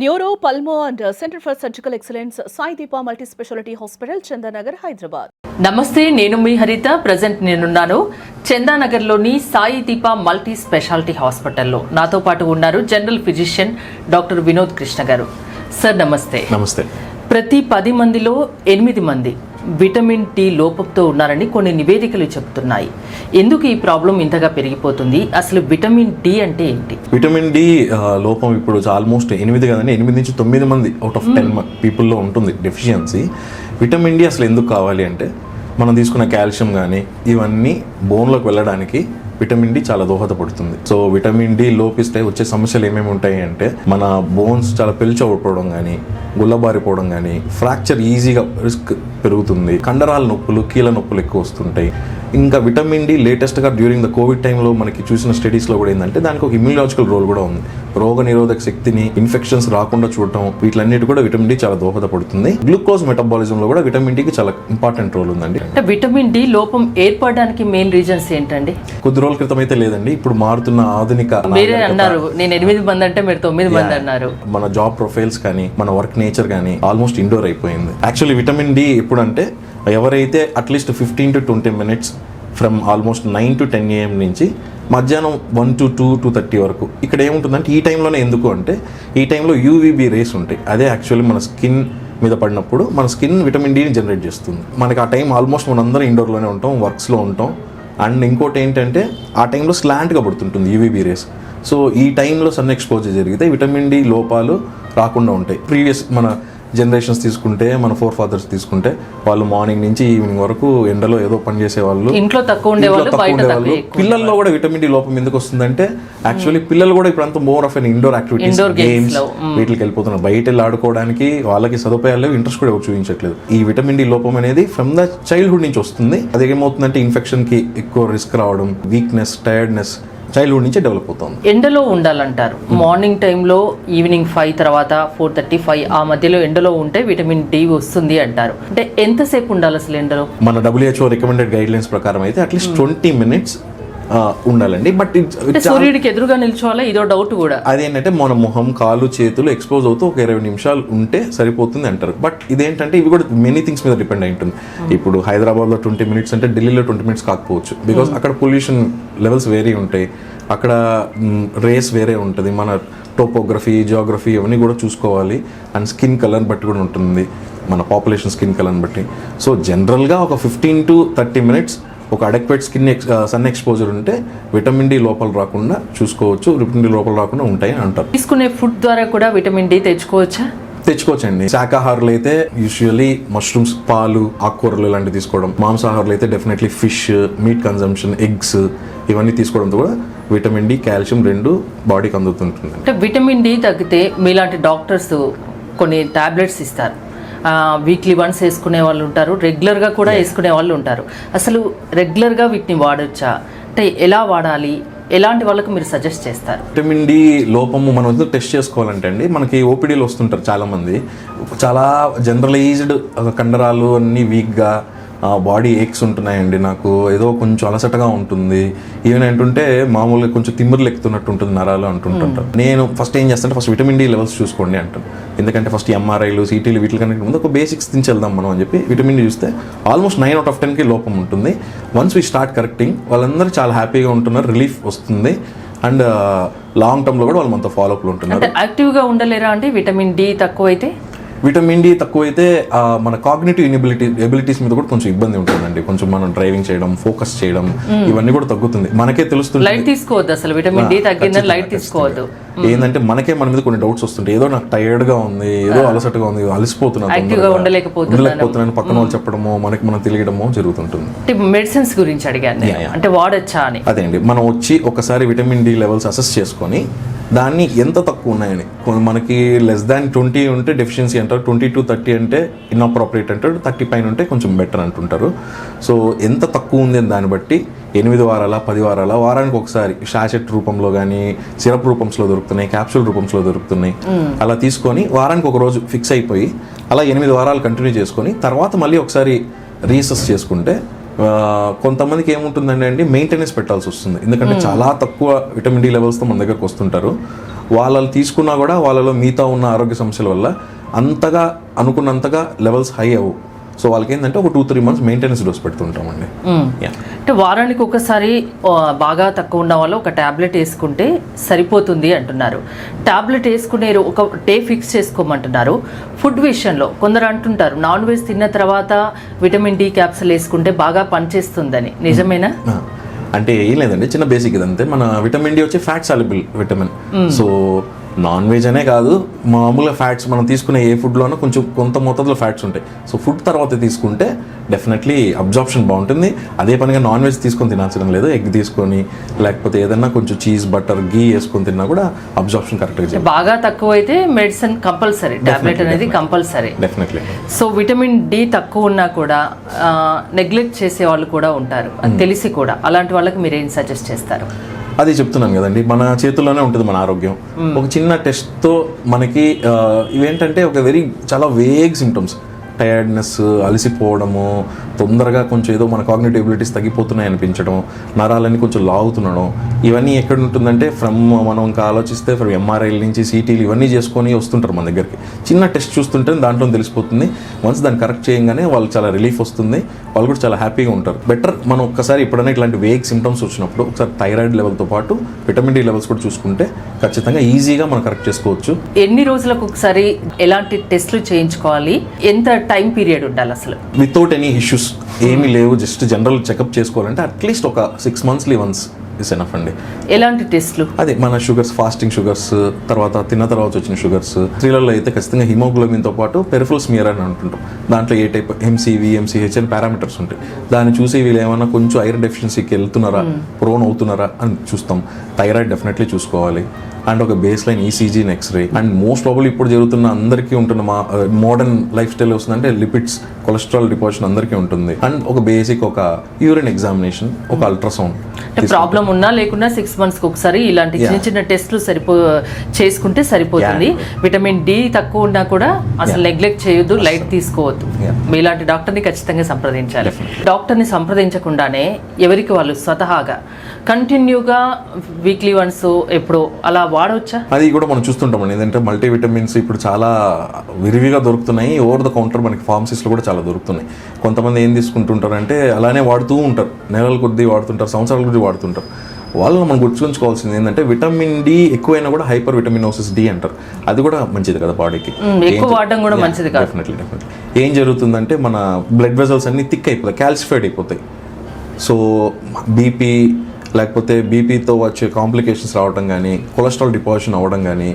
Neuro pulmo and centre for surgical excellence Sai Deepa multi speciality hospital Chandanagar Hyderabad. నమస్తే, నేను మీ Haritha. Present నేనున్నాను చందానగర్లోని సాయి దీప మల్టీ స్పెషాలిటీ హాస్పిటల్లో. నాతో పాటు ఉన్నారు general physician doctor Vinod Krishna గారు. సార్ నమస్తే. నమస్తే. ప్రతి 10 మందిలో 8 మంది విటమిన్ డి లోపంతో ఉన్నారని కొన్ని నివేదికలు చెబుతున్నాయి. ఎందుకు ఈ ప్రాబ్లం ఇంతగా పెరిగిపోతుంది? అసలు విటమిన్ డి అంటే ఏంటి? విటమిన్ డి లోపం ఇప్పుడు ఆల్మోస్ట్ 8 కదండి, 8 నుంచి 9 మంది అవుట్ ఆఫ్ 10 పీపుల్లో ఉంటుంది డెఫిషియన్సీ. విటమిన్ డి అసలు ఎందుకు కావాలి అంటే, మనం తీసుకున్న కాల్షియం కానీ ఇవన్నీ బోన్లోకి వెళ్ళడానికి విటమిన్ డి చాలా దోహదపడుతుంది. సో విటమిన్ డి లోపిస్తే వచ్చే సమస్యలు ఏమేమి ఉంటాయి అంటే, మన బోన్స్ చాలా పెల్చవడిపోవడం కానీ, గుల్లబారిపోవడం కానీ, ఫ్రాక్చర్ ఈజీగా రిస్క్ పెరుగుతుంది, కండరాల నొప్పులు, కీళ్ళ నొప్పులు ఎక్కువ వస్తుంటాయి. ఇంకా విటమిన్ డి లేటెస్ట్గా డ్యూరింగ్ ద కోవిడ్ టైంలో మనకి చూసిన స్టడీస్లో కూడా ఏంటంటే, దానికి ఒక ఇమ్యూనలాజికల్ రోల్ కూడా ఉంది. రోగ నిరోధక శక్తిని, ఇన్ఫెక్షన్స్ రాకుండా చూడటం, వీటిలన్నిటి కూడా విటమిన్ డి చాలా దోహదపడుతుంది. గ్లూకోజ్ మెటబాలిజంలో కూడా విటమిన్ డికి చాలా ఇంపార్టెంట్ రోల్ ఉందండి. విటమిన్ డి లోపం ఏర్పడడానికి మెయిన్ రీజన్స్ ఏంటండి? కొద్ది రోజుల క్రితం అయితే లేదండి, ఇప్పుడు మారుతున్న ఆధునిక, మీరే అన్నారు నేను 8 మంది అంటే మీరు 9 మంది అన్నారు. మన జాబ్ ప్రొఫైల్స్ కానీ, మన వర్క్ నేచర్ కానీ ఆల్మోస్ట్ ఇండోర్ అయిపోయింది. యాక్చువల్లీ విటమిన్ డి ఎప్పుడంటే, ఎవరైతే at least 15 to 20 minutes from almost 9 to 10 AM నుంచి మధ్యాహ్నం 1 to 2:30 వరకు ఇక్కడ ఏముంటుందంటే, ఈ టైంలోనే ఎందుకు అంటే, ఈ టైంలో యూవీబీ రేస్ ఉంటాయి. అదే యాక్చువల్లీ మన స్కిన్ మీద పడినప్పుడు మన స్కిన్ విటమిన్ డిని జనరేట్ చేస్తుంది. మనకి ఆ టైం ఆల్మోస్ట్ మనందరం ఇండోర్లోనే ఉంటాం, వర్క్స్లో ఉంటాం. అండ్ ఇంకోటి ఏంటంటే, ఆ టైంలో స్లాంట్గా పడుతుంటుంది యూవీబీ రేస్. సో ఈ టైంలో సన్ ఎక్స్పోజర్ జరిగితే విటమిన్ డి లోపాలు రాకుండా ఉంటాయి. ప్రీవియస్ మన జనరేషన్స్ తీసుకుంటే, మన ఫోర్ ఫాదర్స్ తీసుకుంటే, వాళ్ళు మార్నింగ్ నుంచి ఈవినింగ్ వరకు ఎండలో ఏదో పని చేసేవాళ్ళు, ఇంట్లో తక్కువ ఉండేవాళ్ళు. పిల్లల్లో కూడా విటమిన్ డి లోపం ఎందుకు వస్తుందంటే, యాక్చువల్లీ పిల్లలు కూడా ఇప్పుడు అంతా more of an indoor activities, games, వీటికి వెళ్ళిపోతున్నారు. బయట వెళ్ళి ఆడుకోవడానికి వాళ్ళకి సదుపాయాలు, ఇంట్రెస్ట్ కూడా ఎవరు చూపించట్లేదు. ఈ విటమిన్ డి లోపం అనేది ఫ్రమ్ ద చైల్డ్హుడ్ నుంచి వస్తుంది. అది ఏమవుతుందంటే, ఇన్ఫెక్షన్ కి ఎక్కువ రిస్క్ రావడం, వీక్నెస్, టైర్డ్నెస్ చైల్డ్హుడ్ నుంచే డెవలప్ అవుతుంది. ఎండలో ఉండాలంటారు. మార్నింగ్ టైంలో ఈవినింగ్ 5 తర్వాత 4:35 ఆ మధ్యలో ఎండలో ఉంటే విటమిన్ డి వస్తుంది అంటారు. అంటే ఎంతసేపు ఉండాలి అసలు ఎండలో? మన WHO రికమెండెడ్ గైడ్ లైన్స్ ప్రకారం అయితే అట్లీస్ట్ 20 minutes ఉండాలండి. బట్ సూర్యుడికి ఎదురుగా నిల్చోవాలా? ఇదో డౌట్ కూడా. అదేంటంటే, మన మొహం, కాలు, చేతులు ఎక్స్పోజ్ అవుతూ ఒక 20 నిమిషాలు ఉంటే సరిపోతుంది అంటారు. బట్ ఇదేంటంటే, ఇవి కూడా మెనీ థింగ్స్ మీద డిపెండ్ అయి ఉంటుంది. ఇప్పుడు హైదరాబాద్లో 20 minutes అంటే ఢిల్లీలో 20 minutes కాకపోవచ్చు. బికాస్ అక్కడ పొల్యూషన్ లెవెల్స్ వేరే ఉంటాయి, అక్కడ రేస్ వేరే ఉంటుంది, మన టోపోగ్రఫీ, జియోగ్రఫీ ఇవన్నీ కూడా చూసుకోవాలి. అండ్ స్కిన్ కలర్ బట్టి కూడా ఉంటుంది, మన పాపులేషన్ స్కిన్ కలర్ని బట్టి. సో జనరల్గా ఒక 15 to 30 minutes ఒక అడెక్వేట్ స్కిన్ సన్ ఎక్స్పోజర్ ఉంటే విటమిన్ డి లోపాలు రాకుండా చూసుకోవచ్చు, విటమిన్ డి లోపాలు రాకుండా ఉంటాయి అంటారు. తీసుకునే ఫుడ్ ద్వారా కూడా విటమిన్ డి తెచ్చుకోవచ్చండి. శాకాహారులు అయితే యూజువల్లీ మష్రూమ్స్, పాలు, ఆకుకూరలు ఇలాంటివి తీసుకోవడం. మాంసాహారులు అయితే definitely fish, meet consumption, eggs ఇవన్నీ తీసుకోవడంతో కూడా విటమిన్ డి, కాల్షియం రెండు బాడీకి అందుతుంటుంది. అంటే విటమిన్ డి తగ్గితే మీలాంటి డాక్టర్స్ కొన్ని టాబ్లెట్స్ ఇస్తారు. వీక్లీ వన్స్ వేసుకునే వాళ్ళు ఉంటారు, రెగ్యులర్గా కూడా వేసుకునే వాళ్ళు ఉంటారు. అసలు రెగ్యులర్గా వీటిని వాడచ్చా? అంటే ఎలా వాడాలి, ఎలాంటి వాళ్ళకు మీరు సజెస్ట్ చేస్తారు? విటమిన్ డి లోపము మనం ఎందుకు టెస్ట్ చేసుకోవాలంటే అండి, మనకి ఓపీడీలో వస్తుంటారు చాలామంది, చాలా జనరలైజ్డ్ కండరాలు అన్నీ వీక్గా, బాడీ ఏక్స్ ఉంటున్నాయండి, నాకు ఏదో కొంచెం అలసటగా ఉంటుంది, ఈవెన్ ఏంటంటే మామూలుగా కొంచెం తిమ్మిర్లు ఎక్కుతున్నట్టు ఉంటుంది నరాలు అంటుంటుంటారు. నేను ఫస్ట్ ఏం చేస్తానంటే, ఫస్ట్ విటమిన్ డి లెవెల్స్ చూసుకోండి అంటాను. ఎందుకంటే ఫస్ట్ ఎంఆర్ఐలు, సిటీలు వీటికన్నా ముందు ఒక బేసిక్స్ దించెళ్దాం మనం అని చెప్పి విటమిన్ డి చూస్తే ఆల్మోస్ట్ 9 out of 10 లోపం ఉంటుంది. వన్స్ వీ స్టార్ట్ కరెక్టింగ్, వాళ్ళందరూ చాలా హ్యాపీగా ఉంటున్నారు, రిలీఫ్ వస్తుంది. అండ్ లాంగ్ టర్మ్లో కూడా వాళ్ళు మనతో ఫాలోఅప్లో ఉంటున్నారు. యాక్టివ్గా ఉండలేరా అంటే విటమిన్ డి తక్కువైతే? విటమిన్ డి తక్కువైతే మన కాగ్నిటివ్ ఎబిలిటీస్ మీద కూడా కొంచెం ఇబ్బంది ఉంటుందండి. కొంచెం మనం డ్రైవింగ్ చేయడం, ఫోకస్ చేయడం ఇవన్నీ కూడా తగ్గుతుంది. మనకే తెలుస్తుంది. లైట్ తీసుకోవద్దు అసలు, విటమిన్ డి తగ్గిందని లైట్ తీసుకోవద్దు. ఏంటంటే మనకే మన మీద కొన్ని డౌట్స్ వస్తుంటాయి, ఏదో నాకు టైర్డ్గా ఉంది, ఏదో అలసటగా ఉంది, అలసిపోతున్నాను, ఉండలేకపోతున్నాను, పక్కన వాళ్ళు చెప్పడమో మనం తెలియడమో జరుగుతుంటుంది. మెడిసిన్స్ గురించి అడిగాను, అంటే వాడచ్చా అని. అదే అండి, మనం వచ్చి ఒకసారి విటమిన్ డి లెవెల్స్ అసెస్ చేసుకొని దాన్ని ఎంత తక్కువ ఉన్నాయని, మనకి <20 ఉంటే డెఫిషియన్సీ అంటారు, 20 to 30 అంటే ఇన్అప్రోప్రియేట్ అంటారు, 30 పైన ఉంటే కొంచెం బెటర్ అంటుంటారు. సో ఎంత తక్కువ ఉంది అని దాన్ని బట్టి 8 వారాల, 10 వారాల, వారానికి ఒకసారి షాషెట్ రూపంలో కానీ, సిరప్ రూపంలో దొరుకుతున్నాయి, క్యాప్సూల్ రూపంలో దొరుకుతున్నాయి, అలా తీసుకొని వారానికి ఒక రోజు ఫిక్స్ అయిపోయి అలా 8 వారాలు కంటిన్యూ చేసుకొని తర్వాత మళ్ళీ ఒకసారి రీసెస్ చేసుకుంటే కొంతమందికి ఏముంటుందండి అంటే మెయింటెనెన్స్ పెట్టాల్సి వస్తుంది. ఎందుకంటే చాలా తక్కువ విటమిన్ డి లెవెల్స్తో మన దగ్గరకు వస్తుంటారు. వాళ్ళు తీసుకున్నా కూడా వాళ్ళలో మిగతా ఉన్న ఆరోగ్య సమస్యల వల్ల అంతగా అనుకున్నంతగా లెవెల్స్ హై అవ్వవు. సో వాళ్ళకి ఏంటంటే ఒక 2-3 months మెయింటెనెన్స్ డోస్ పెడుతుంటామండి. అంటే వారానికి ఒకసారి బాగా తక్కువ ఉన్న వాళ్ళు ఒక ట్యాబ్లెట్ వేసుకుంటే సరిపోతుంది అంటున్నారు. ట్యాబ్లెట్ వేసుకునే ఒక డే ఫిక్స్ చేసుకోమంటున్నారు. ఫుడ్ విషయంలో కొందరు అంటుంటారు నాన్ వెజ్ తిన్న తర్వాత విటమిన్ డి క్యాప్సూల్ వేసుకుంటే బాగా పనిచేస్తుందని, నిజమేనా? అంటే ఏం లేదండి, చిన్న బేసిక్ ఇదంతే. మన విటమిన్ డి వచ్చి fat soluble vitamin. So non veg అనే కాదు, మామూలుగా ఫ్యాట్స్ మనం తీసుకునే ఏ ఫుడ్లోనూ కొంత మోతాదులో ఫ్యాట్స్ ఉంటాయి. సో ఫుడ్ తర్వాత తీసుకుంటే డెఫినెట్లీ అబ్జార్ప్షన్ బాగుంటుంది. అదే పనిగా నాన్ వెజ్ తీసుకొని తినాల్సిన లేదు, ఎగ్ తీసుకొని లేకపోతే ఏదైనా కొంచెం చీజ్ బటర్ గీ వేసుకొని తిన్నా కూడా అబ్జార్ప్షన్ కరెక్ట్గా. బాగా తక్కువ అయితే మెడిసిన్ కంపల్సరీ, టాబ్లెట్ అనేది compulsory. Definitely. So vitamin D తక్కువ ఉన్నా కూడా నెగ్లెక్ట్ చేసే వాళ్ళు కూడా ఉంటారు, అది తెలిసి కూడా. అలాంటి వాళ్ళకి మీరు ఏం సజెస్ట్ చేస్తారు? అది చెప్తున్నాను కదండి, మన చేతుల్లోనే ఉంటుంది మన ఆరోగ్యం. ఒక చిన్న టెస్ట్తో మనకి ఇవేంటంటే చాలా వేగ్ సిమ్టమ్స్, టయర్డ్నెస్, అలసిపోవడము, తొందరగా కొంచెం ఏదో మన కాగ్నిటివ్ ఎబిలిటీస్ తగ్గిపోతున్నాయి అనిపించడం, నరాలన్నీ కొంచెం లాగుతుండడం, ఇవన్నీ ఎక్కడ ఉంటుందంటే మనం ఇంకా ఆలోచిస్తే ఎంఆర్ఐల నుంచి సిటీలు ఇవన్నీ చేసుకొని వస్తుంటారు మన దగ్గరికి. చిన్న టెస్ట్ చూస్తుంటే దాంట్లో తెలిసిపోతుంది. వన్స్ దాన్ని కరెక్ట్ చేయగానే వాళ్ళు చాలా రిలీఫ్ వస్తుంది, వాళ్ళు కూడా చాలా హ్యాపీగా ఉంటారు. బెటర్ మనం ఒక్కసారి ఎప్పుడైనా ఇట్లాంటి వేగ్ సిమ్టమ్స్ వచ్చినప్పుడు ఒకసారి థైరాయిడ్ లెవెల్తో పాటు విటమిన్ డి లెవెల్స్ కూడా చూసుకుంటే ఖచ్చితంగా ఈజీగా మనం కరెక్ట్ చేసుకోవచ్చు. ఎన్ని రోజులకు ఒకసారి ఎలాంటి టెస్ట్లు చేయించుకోవాలి, ఎంత టైం పీరియడ్ ఉండాలి అసలు? వితౌట్ ఎనీ ఇష్యూస్ ఏమీ లేవు, జస్ట్ జనరల్ చెకప్ చేసుకోవాలంటే అట్లీస్ట్ ఒక 6 monthly once ఇస్ ఎనఫ్ అండి. ఎలాంటి టెస్ట్లు? అదే మన షుగర్స్, ఫాస్టింగ్ షుగర్స్, తర్వాత తిన్న తర్వాత వచ్చిన షుగర్స్. స్త్రీలలో అయితే ఖచ్చితంగా హిమోగ్లోబిన్తో పాటు పెరిఫరల్ స్మియర్ అని అంటుంటాం. దాంట్లో ఏ టైప్ ఎంసీవీ, ఎంసీహెచ్ అని పారామీటర్స్ ఉంటాయి. దాన్ని చూసి వీళ్ళు ఏమైనా కొంచెం ఐరన్ డెఫిషియన్సీకి వెళ్తున్నారా, ప్రోన్ అవుతున్నారా అని చూస్తాం. థైరాయిడ్ డెఫినెట్లీ చూసుకోవాలి. అండ్ ఒక base line ECG and x-ray. And most probably ఇప్పుడు జరుగుతున్న అందరికీ ఉంటున్న మోడర్న్ లైఫ్ స్టైల్ వస్తుందంటే లిపిడ్స్, కొలెస్ట్రాల్ డిపాజిషన్ అందరికీ ఉంటుంది. అండ్ ఒక బేసిక్ ఒక యూరిన్ ఎగ్జామినేషన్, ఒక అల్ట్రాసౌండ్. ప్రాబ్లం ఉన్నా లేకున్నా 6 months ఒకసారి ఇలాంటి చిన్న చిన్న టెస్ట్లు చేసుకుంటే సరిపోతుంది. విటమిన్ డి తక్కువ ఉన్నా కూడా అసలు నెగ్లెక్ట్ చేయొద్దు, లైట్ తీసుకోవద్దు. మీలాంటి డాక్టర్ని ఖచ్చితంగా సంప్రదించాలి. డాక్టర్ని సంప్రదించకుండానే ఎవరికి వాళ్ళు స్వతహాగా కంటిన్యూగా వీక్లీ వన్స్ ఎప్పుడో అలా వాడవచ్చా? అది కూడా మనం చూస్తుంటాం. ఏంటంటే మల్టీవిటమిన్స్ ఇప్పుడు చాలా విరివిగా దొరుకుతున్నాయి. ఓవర్ ద కౌంటర్ మనకి ఫార్మసీస్లో కూడా చాలా దొరుకుతున్నాయి. కొంతమంది ఏం తీసుకుంటుంటారంటే అలానే వాడుతూ ఉంటారు, నెలల కొద్దీ వాడుతుంటారు, సంవత్సరాల కొద్దీ వాడుతుంటారు. వాళ్ళు మనం గుర్తుంచుకోవాల్సింది ఏంటంటే విటమిన్ డి ఎక్కువైనా కూడా హైపర్ విటమినోసిస్ డి అంటారు. అది కూడా మంచిది కదా బాడీకి, ఎక్కువ వాడడం కూడా మంచిది కాదు. డెఫినెట్లీ. ఏం జరుగుతుందంటే మన బ్లడ్ వెజల్స్ అన్ని థిక్ అయిపోతాయి, క్యాల్సిఫైడ్ అయిపోతాయి. సో బీపీ లేకపోతే బీపీతో వచ్చే కాంప్లికేషన్స్ రావడం కానీ, కొలెస్ట్రాల్ డిపాజిషన్ అవ్వడం కానీ,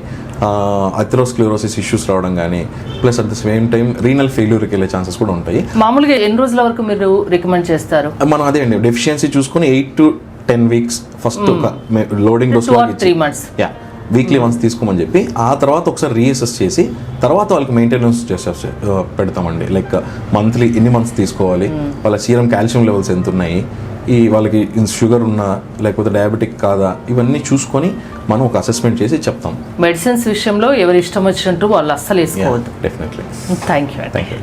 అథెరోస్క్లెరోసిస్ ఇష్యూస్ రావడం కానీ, plus at the same time renal ఫెయిల్యూర్కి వెళ్ళే ఛాన్సెస్ కూడా ఉంటాయి. మామూలుగా ఎన్ని రోజుల వరకు మీరు రికమెండ్ చేస్తారు? మనం అదే అండి, డెఫిషియన్సీ చూసుకుని 8 to 10 weeks ఫస్ట్ ఒక loading dose 3 months weekly once తీసుకోమని చెప్పి, ఆ తర్వాత ఒకసారి రీఅసెస్ చేసి తర్వాత వాళ్ళకి మెయింటెనెన్స్ చేసి పెడతామండి. లైక్ మంత్లీ ఎన్ని మంత్స్ తీసుకోవాలి, వాళ్ళ సీరం కాల్షియం లెవెల్స్ ఎంత ఉన్నాయి, వాళ్ళకి షుగర్ ఉన్నా లేకపోతే డయాబెటిక్ కాదా, ఇవన్నీ చూసుకొని మనం ఒక అసెస్మెంట్ చేసి చెప్తాం. మెడిసిన్స్ విషయంలో ఎవరు ఇష్టం వచ్చినట్టు వాళ్ళు అస్సలు వేసుకోవద్దు. డెఫినెట్లీ. Thank you.